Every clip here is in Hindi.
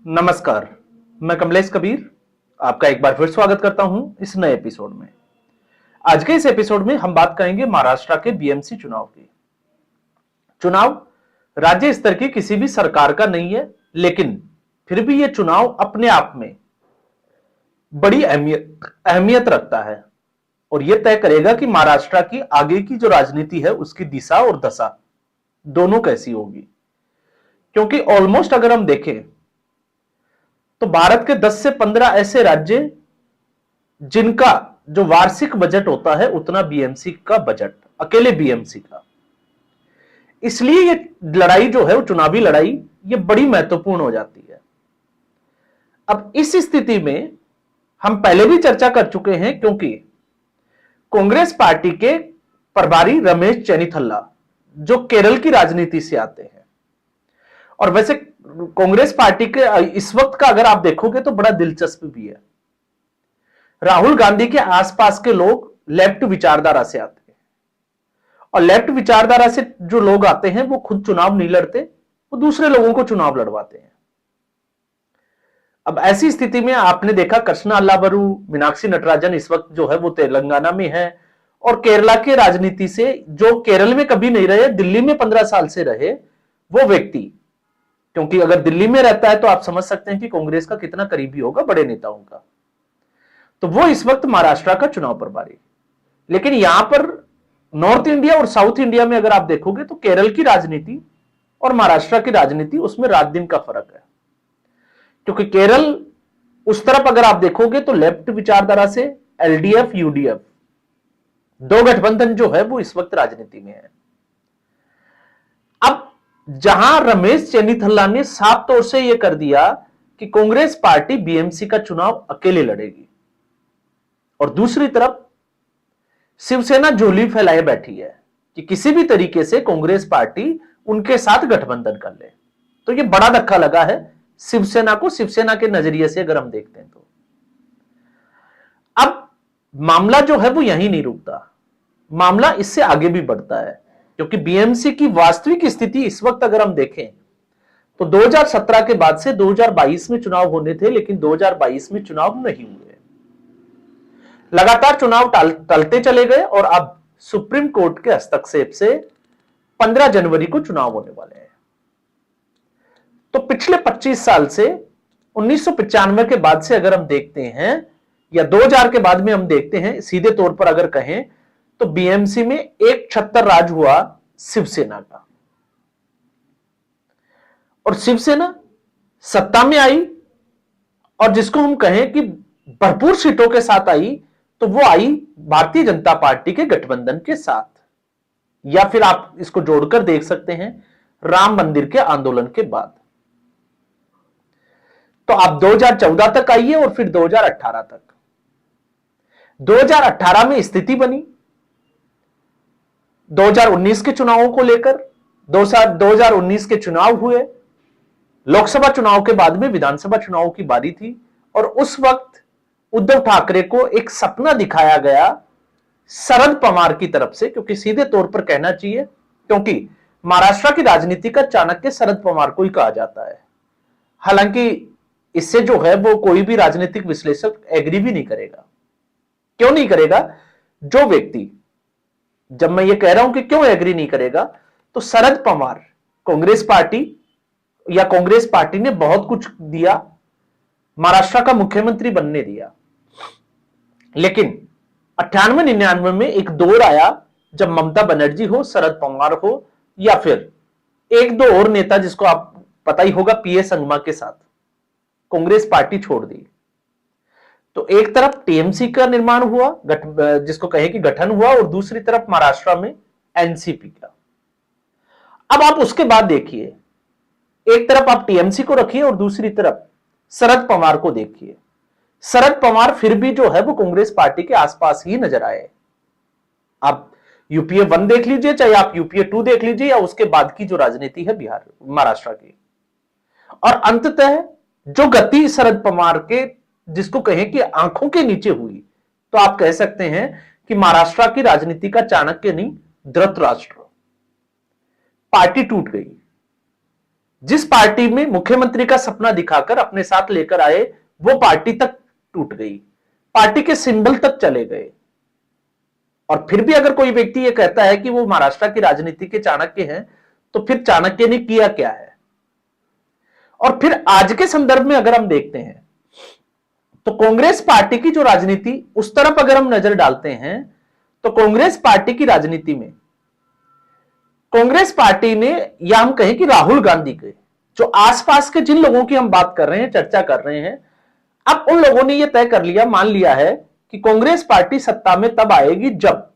नमस्कार, मैं कमलेश कबीर आपका एक बार फिर स्वागत करता हूं इस नए एपिसोड में। आज के इस एपिसोड में हम बात करेंगे महाराष्ट्र के बीएमसी चुनाव की। चुनाव राज्य स्तर की किसी भी सरकार का नहीं है, लेकिन फिर भी यह चुनाव अपने आप में बड़ी अहमियत रखता है और यह तय करेगा कि महाराष्ट्र की आगे की जो राजनीति है उसकी दिशा और दशा दोनों कैसी होगी। क्योंकि ऑलमोस्ट अगर हम देखें तो भारत के 10 से 15 ऐसे राज्य जिनका जो वार्षिक बजट होता है उतना बीएमसी का बजट, अकेले बीएमसी का। इसलिए ये लड़ाई जो है वो चुनावी लड़ाई ये बड़ी महत्वपूर्ण हो जाती है। अब इस स्थिति में हम पहले भी चर्चा कर चुके हैं, क्योंकि कांग्रेस पार्टी के प्रभारी रमेश चेन्निथल्ला जो केरल की राजनीति से आते हैं, और वैसे कांग्रेस पार्टी के इस वक्त का अगर आप देखोगे तो बड़ा दिलचस्प भी है। राहुल गांधी के आसपास के लोग लेफ्ट विचारधारा से आते हैं, और लेफ्ट विचारधारा से जो लोग आते हैं वो खुद चुनाव नहीं लड़ते, वो दूसरे लोगों को चुनाव लड़वाते हैं। अब ऐसी स्थिति में आपने देखा कृष्णा अल्लावरू, मीनाक्षी नटराजन इस वक्त जो है वो तेलंगाना में है, और केरला के राजनीति से जो केरल में कभी नहीं रहे, दिल्ली में 15 साल से रहे वो व्यक्ति, क्योंकि अगर दिल्ली में रहता है तो आप समझ सकते हैं कि कांग्रेस का कितना करीबी होगा बड़े नेताओं का, तो वो इस वक्त महाराष्ट्र का चुनाव प्रभारी। लेकिन यहां पर नॉर्थ इंडिया और साउथ इंडिया में अगर आप देखोगे तो केरल की राजनीति और महाराष्ट्र की राजनीति उसमें रात दिन का फर्क है। क्योंकि केरल उस तरफ अगर आप देखोगे तो लेफ्ट विचारधारा से एलडीएफ यूडीएफ दो गठबंधन जो है वो इस वक्त राजनीति में है। अब जहां रमेश चेन्निथल्ला ने साफ तौर से यह कर दिया कि कांग्रेस पार्टी बीएमसी का चुनाव अकेले लड़ेगी, और दूसरी तरफ शिवसेना झोली फैलाए बैठी है कि किसी भी तरीके से कांग्रेस पार्टी उनके साथ गठबंधन कर ले, तो यह बड़ा धक्का लगा है शिवसेना को, शिवसेना के नजरिए से अगर हम देखते हैं तो। अब मामला जो है वो यहीं नहीं रुकता, मामला इससे आगे भी बढ़ता है, क्योंकि बीएमसी की वास्तविक स्थिति इस वक्त अगर हम देखें तो 2017 के बाद से 2022 में चुनाव होने थे, लेकिन 2022 में चुनाव नहीं हुए। लगातार चुनाव टलते चले गए, और अब सुप्रीम कोर्ट के हस्तक्षेप से 15 जनवरी को चुनाव होने वाले हैं। तो पिछले 25 साल से 1995 के बाद से अगर हम देखते हैं, या 2000 के बाद में हम देखते हैं, सीधे तौर पर अगर कहें तो बीएमसी में एक छत्तर राज हुआ शिवसेना का, और शिवसेना सत्ता में आई, और जिसको हम कहें कि भरपूर सीटों के साथ आई, तो वो आई भारतीय जनता पार्टी के गठबंधन के साथ, या फिर आप इसको जोड़कर देख सकते हैं राम मंदिर के आंदोलन के बाद। तो आप 2014 तक आइए और फिर 2018 तक। 2018 में स्थिति बनी 2019 के चुनावों को लेकर। 2019 के चुनाव हुए, लोकसभा चुनाव के बाद में विधानसभा चुनाव की बारी थी, और उस वक्त उद्धव ठाकरे को एक सपना दिखाया गया शरद पवार की तरफ से, क्योंकि सीधे तौर पर कहना चाहिए, क्योंकि महाराष्ट्र की राजनीति का चाणक्य शरद पवार को ही कहा जाता है। हालांकि इससे जो है वो कोई भी राजनीतिक विश्लेषक एग्री भी नहीं करेगा। क्यों नहीं करेगा? जो व्यक्ति, जब मैं ये कह रहा हूं कि क्यों एग्री नहीं करेगा, तो शरद पवार कांग्रेस पार्टी, या कांग्रेस पार्टी ने बहुत कुछ दिया, महाराष्ट्र का मुख्यमंत्री बनने दिया, लेकिन 98-99 में एक दौर आया जब ममता बनर्जी हो, शरद पवार हो, या फिर एक दो और नेता जिसको आप पता ही होगा पीए संगमा के साथ कांग्रेस पार्टी छोड़ दी। तो एक तरफ टीएमसी का निर्माण हुआ, जिसको कहे कि गठन हुआ, और दूसरी तरफ महाराष्ट्र में एनसीपी का। अब आप उसके बाद देखिए, एक तरफ आप टीएमसी को रखिए और दूसरी तरफ शरद पवार को देखिए। शरद पवार फिर भी जो है वो कांग्रेस पार्टी के आसपास ही नजर आए। आप यूपीए 1 देख लीजिए, चाहे आप यूपीए 2 देख लीजिए, या उसके बाद की जो राजनीति है बिहार महाराष्ट्र की, और अंततः जो गति शरद पवार के, जिसको कहें कि आंखों के नीचे हुई, तो आप कह सकते हैं कि महाराष्ट्र की राजनीति का चाणक्य नहीं, धृतराष्ट्र। पार्टी टूट गई। जिस पार्टी में मुख्यमंत्री का सपना दिखाकर अपने साथ लेकर आए, वो पार्टी तक टूट गई, पार्टी के सिंबल तक चले गए। और फिर भी अगर कोई व्यक्ति ये कहता है कि वो महाराष्ट्र की राजनीति के चाणक्य हैं, तो फिर चाणक्य ने किया क्या है? और फिर आज के संदर्भ में अगर हम देखते हैं तो कांग्रेस पार्टी की जो राजनीति, उस तरफ अगर हम नजर डालते हैं तो कांग्रेस पार्टी की राजनीति में कांग्रेस पार्टी ने, या हम कहें कि राहुल गांधी के जो आसपास के जिन लोगों की हम बात कर रहे हैं, चर्चा कर रहे हैं, अब उन लोगों ने यह तय कर लिया, मान लिया है कि कांग्रेस पार्टी सत्ता में तब आएगी जब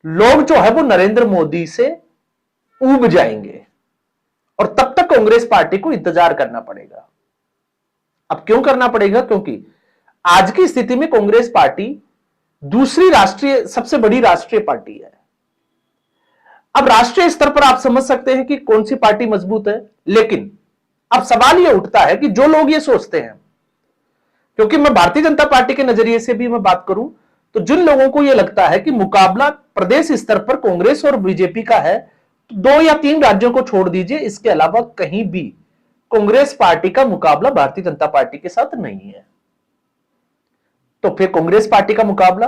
लोग जो है वो नरेंद्र मोदी से ऊब जाएंगे, और तब तक कांग्रेस पार्टी को इंतजार करना पड़ेगा। अब क्यों करना पड़ेगा? क्योंकि आज की स्थिति में कांग्रेस पार्टी दूसरी राष्ट्रीय सबसे बड़ी राष्ट्रीय पार्टी है। अब राष्ट्रीय स्तर पर आप समझ सकते हैं कि कौन सी पार्टी मजबूत है, लेकिन अब सवाल यह उठता है कि जो लोग ये सोचते हैं, क्योंकि मैं भारतीय जनता पार्टी के नजरिए से भी मैं बात करूं, तो जिन लोगों को यह लगता है कि मुकाबला प्रदेश स्तर पर कांग्रेस और बीजेपी का है, तो 2 या 3 राज्यों को छोड़ दीजिए, इसके अलावा कहीं भी कांग्रेस पार्टी का मुकाबला भारतीय जनता पार्टी के साथ नहीं है। तो फिर कांग्रेस पार्टी का मुकाबला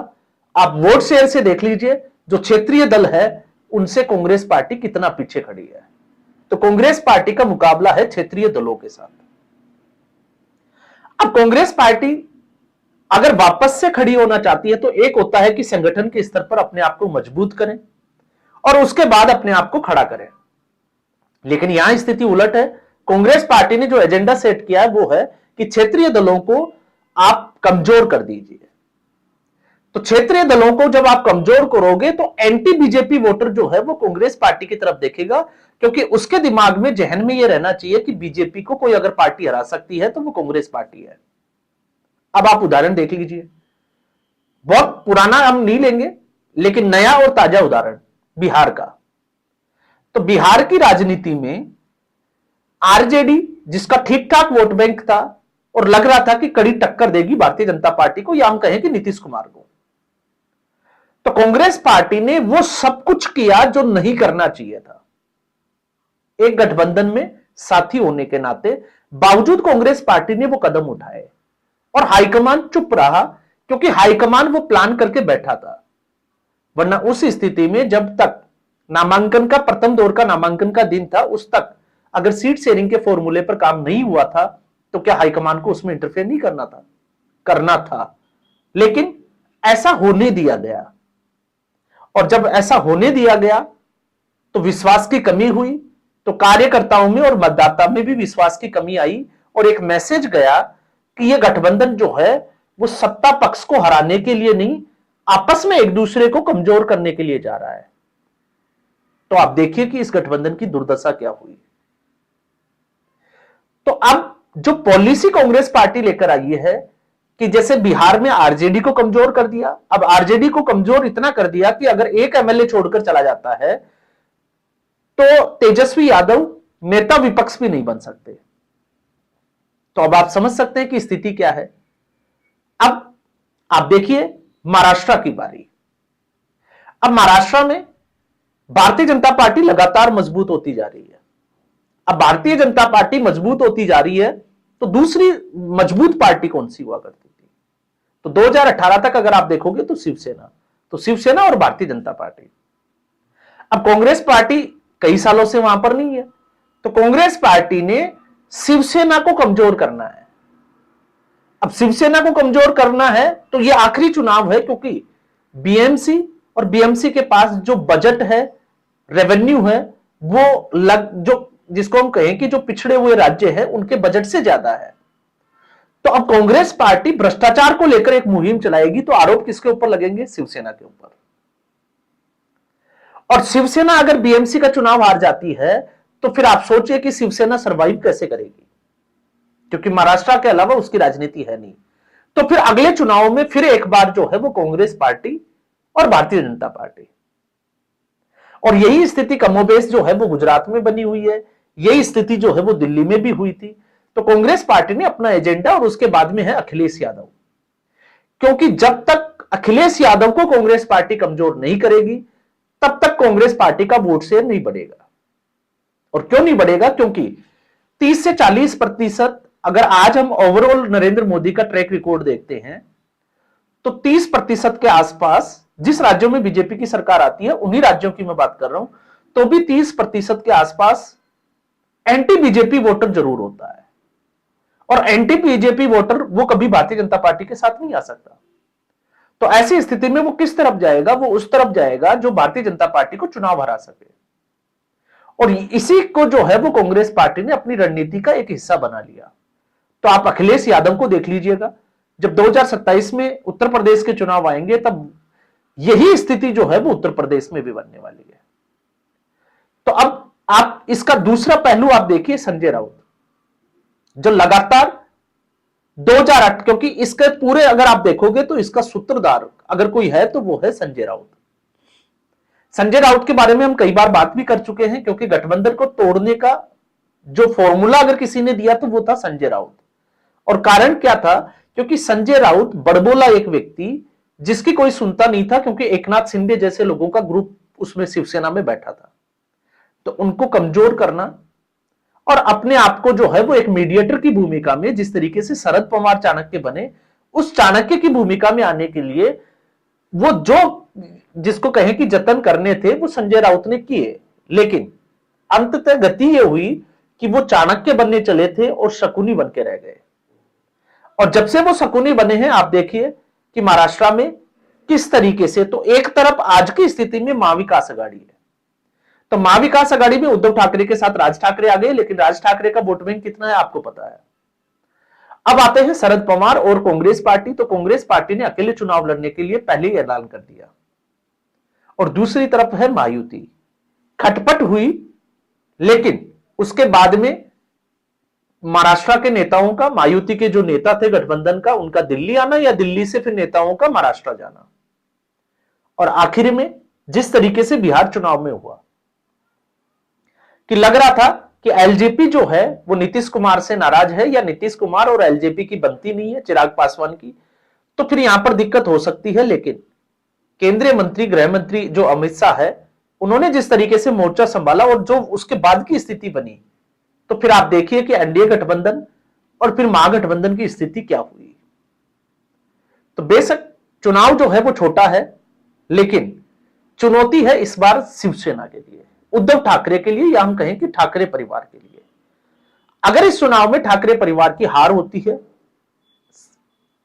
आप वोट शेयर से देख लीजिए, जो क्षेत्रीय दल है उनसे कांग्रेस पार्टी कितना पीछे खड़ी है। तो कांग्रेस पार्टी का मुकाबला है क्षेत्रीय दलों के साथ। अब कांग्रेस पार्टी अगर वापस से खड़ी होना चाहती है, तो एक होता है कि संगठन के स्तर पर अपने आप को मजबूत करें और उसके बाद अपने आप को खड़ा करें। लेकिन यहां स्थिति उलट है। कांग्रेस पार्टी ने जो एजेंडा सेट किया है वो है कि क्षेत्रीय दलों को आप कमजोर कर दीजिए। तो क्षेत्रीय दलों को जब आप कमजोर करोगे तो एंटी बीजेपी वोटर जो है वो कांग्रेस पार्टी की तरफ देखेगा, क्योंकि उसके दिमाग में, जहन में यह रहना चाहिए कि बीजेपी को कोई अगर पार्टी हरा सकती है तो वो कांग्रेस पार्टी है। अब आप उदाहरण देख लीजिए, बहुत पुराना हम नहीं लेंगे, लेकिन नया और ताजा उदाहरण बिहार का। तो बिहार की राजनीति में आरजेडी, जिसका ठीक ठाक वोट बैंक था और लग रहा था कि कड़ी टक्कर देगी भारतीय जनता पार्टी को, या हम कहें कि नीतीश कुमार को, तो कांग्रेस पार्टी ने वो सब कुछ किया जो नहीं करना चाहिए था। एक गठबंधन में साथी होने के नाते बावजूद कांग्रेस पार्टी ने वो कदम उठाए और हाईकमान चुप रहा, क्योंकि हाईकमान वो प्लान करके बैठा था। वरना उस स्थिति में जब तक नामांकन का, प्रथम दौर का नामांकन का दिन था, उस तक अगर सीट शेयरिंग के फॉर्मूले पर काम नहीं हुआ था, तो क्या हाईकमान को उसमें इंटरफेयर नहीं करना था? करना था। लेकिन ऐसा होने दिया गया, और जब ऐसा होने दिया गया तो विश्वास की कमी हुई, तो कार्यकर्ताओं में और मतदाता में भी विश्वास की कमी आई, और एक मैसेज गया कि यह गठबंधन जो है वो सत्ता पक्ष को हराने के लिए नहीं, आपस में एक दूसरे को कमजोर करने के लिए जा रहा है। तो आप देखिए कि इस गठबंधन की दुर्दशा क्या हुई। तो अब जो पॉलिसी कांग्रेस पार्टी लेकर आई है कि जैसे बिहार में आरजेडी को कमजोर कर दिया, अब आरजेडी को कमजोर इतना कर दिया कि अगर एक एमएलए छोड़कर चला जाता है तो तेजस्वी यादव नेता विपक्ष भी नहीं बन सकते। तो अब आप समझ सकते हैं कि स्थिति क्या है। अब आप देखिए महाराष्ट्र की बारी। अब महाराष्ट्र में भारतीय जनता पार्टी लगातार मजबूत होती जा रही है। अब भारतीय जनता पार्टी मजबूत होती जा रही है, तो दूसरी मजबूत पार्टी कौन सी हुआ करती थी? तो 2018 तक अगर आप देखोगे तो शिवसेना, तो शिवसेना और भारतीय जनता पार्टी। अब कांग्रेस पार्टी कई सालों से वहां पर नहीं है, तो कांग्रेस पार्टी ने शिवसेना को कमजोर करना है। अब शिवसेना को कमजोर करना है तो यह आखिरी चुनाव है, क्योंकि बीएमसी और बीएमसी के पास जो बजट है, रेवेन्यू है, वो जो जिसको हम कहें कि जो पिछड़े हुए राज्य हैं उनके बजट से ज्यादा है। तो अब कांग्रेस पार्टी भ्रष्टाचार को लेकर एक मुहिम चलाएगी, तो आरोप किसके ऊपर लगेंगे? शिवसेना के ऊपर। और शिवसेना अगर बीएमसी का चुनाव हार जाती है तो फिर आप सोचिए कि शिवसेना सरवाइव कैसे करेगी, क्योंकि महाराष्ट्र के अलावा उसकी राजनीति है नहीं। तो फिर अगले चुनाव में फिर एक बार जो है वो कांग्रेस पार्टी और भारतीय जनता पार्टी, और यही स्थिति कमोबेश जो है वो गुजरात में बनी हुई है, यही स्थिति जो है वो दिल्ली में भी हुई थी। तो कांग्रेस पार्टी ने अपना एजेंडा, और उसके बाद में है अखिलेश यादव, क्योंकि जब तक अखिलेश यादव को कांग्रेस पार्टी कमजोर नहीं करेगी तब तक कांग्रेस पार्टी का वोट शेयर नहीं बढ़ेगा। और क्यों नहीं बढ़ेगा? क्योंकि 30 से 40% अगर आज हम ओवरऑल नरेंद्र मोदी का ट्रैक रिकॉर्ड देखते हैं तो 30% के आसपास जिस राज्यों में बीजेपी की सरकार आती है, उन्हीं राज्यों की मैं बात कर रहा हूं, तो भी 30% के आसपास एंटी बीजेपी वोटर जरूर होता है। और एंटी बीजेपी वोटर वो कभी भारतीय जनता पार्टी के साथ नहीं आ सकता। तो ऐसी स्थिति में वो किस तरफ जाएगा? वो उस तरफ जाएगा जो भारतीय जनता पार्टी को चुनाव हरा सके। और इसी को जो है वो कांग्रेस पार्टी ने अपनी रणनीति का एक हिस्सा बना लिया। तो आप अखिलेश यादव को देख लीजिएगा, जब 2027 में उत्तर प्रदेश के चुनाव आएंगे तब यही स्थिति जो है वो उत्तर प्रदेश में भी बनने वाली है। तो अब आप इसका दूसरा पहलू आप देखिए, संजय राउत जो लगातार 2008, क्योंकि इसके पूरे अगर आप देखोगे तो इसका सूत्रधार अगर कोई है तो वो है संजय राउत। संजय राउत के बारे में हम कई बार बात भी कर चुके हैं, क्योंकि गठबंधन को तोड़ने का जो फॉर्मूला अगर किसी ने दिया तो वो था संजय राउत। और कारण क्या था? क्योंकि संजय राउत बड़बोला एक व्यक्ति जिसकी कोई सुनता नहीं था, क्योंकि एकनाथ शिंदे जैसे लोगों का ग्रुप उसमें शिवसेना में बैठा था। तो उनको कमजोर करना और अपने आप को जो है वो एक मीडिएटर की भूमिका में, जिस तरीके से शरद पवार चाणक्य बने, उस चाणक्य की भूमिका में आने के लिए वो जो जिसको कहें कि जतन करने थे वो संजय राउत ने किए। लेकिन अंततः गति ये हुई कि वो चाणक्य बनने चले थे और शकुनी बन के रह गए। और जब से वो शकुनी बने हैं, आप देखिए कि महाराष्ट्र में किस तरीके से, तो एक तरफ आज की स्थिति में महाविकास आघाड़ी है, तो महाविकास आघाड़ी में उद्धव ठाकरे के साथ राज ठाकरे आ गए, लेकिन राज ठाकरे का वोट बैंक कितना है आपको पता है। अब आते हैं शरद पवार और कांग्रेस पार्टी। तो कांग्रेस पार्टी ने अकेले चुनाव लड़ने के लिए पहले ही ऐलान कर दिया। और दूसरी तरफ है महायुति। खटपट हुई, लेकिन उसके बाद में महाराष्ट्र के नेताओं का, महायुति के जो नेता थे गठबंधन का, उनका दिल्ली आना या दिल्ली से फिर नेताओं का महाराष्ट्र जाना। और आखिर में जिस तरीके से बिहार चुनाव में हुआ कि लग रहा था कि एलजेपी जो है वो नीतीश कुमार से नाराज है, या नीतीश कुमार और एलजेपी की बनती नहीं है, चिराग पासवान की, तो फिर यहां पर दिक्कत हो सकती है। लेकिन केंद्रीय मंत्री, गृह मंत्री जो अमित शाह है, उन्होंने जिस तरीके से मोर्चा संभाला और जो उसके बाद की स्थिति बनी, तो फिर आप देखिए कि एनडीए गठबंधन और फिर महागठबंधन की स्थिति क्या हुई। तो बेशक चुनाव जो है वो छोटा है, लेकिन चुनौती है इस बार शिवसेना के लिए, उद्धव ठाकरे के लिए, या हम कहें कि ठाकरे परिवार के लिए। अगर इस चुनाव में ठाकरे परिवार की हार होती है,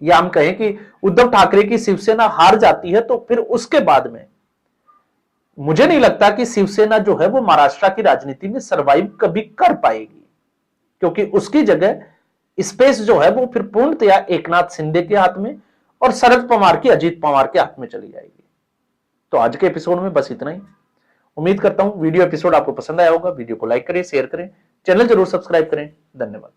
या हम कहें कि उद्धव ठाकरे की शिवसेना हार जाती है, तो फिर उसके बाद में मुझे नहीं लगता कि शिवसेना जो है वो महाराष्ट्र की राजनीति में सरवाइव कभी कर पाएगी, क्योंकि उसकी जगह स्पेस जो है वो फिर पूर्णतया एकनाथ शिंदे के हाथ में और शरद पवार की, अजीत पवार के हाथ में चली जाएगी। तो आज के एपिसोड में बस इतना ही। उम्मीद करता हूं वीडियो एपिसोड आपको पसंद आया होगा। वीडियो को लाइक करें, शेयर करें, चैनल जरूर सब्सक्राइब करें। धन्यवाद।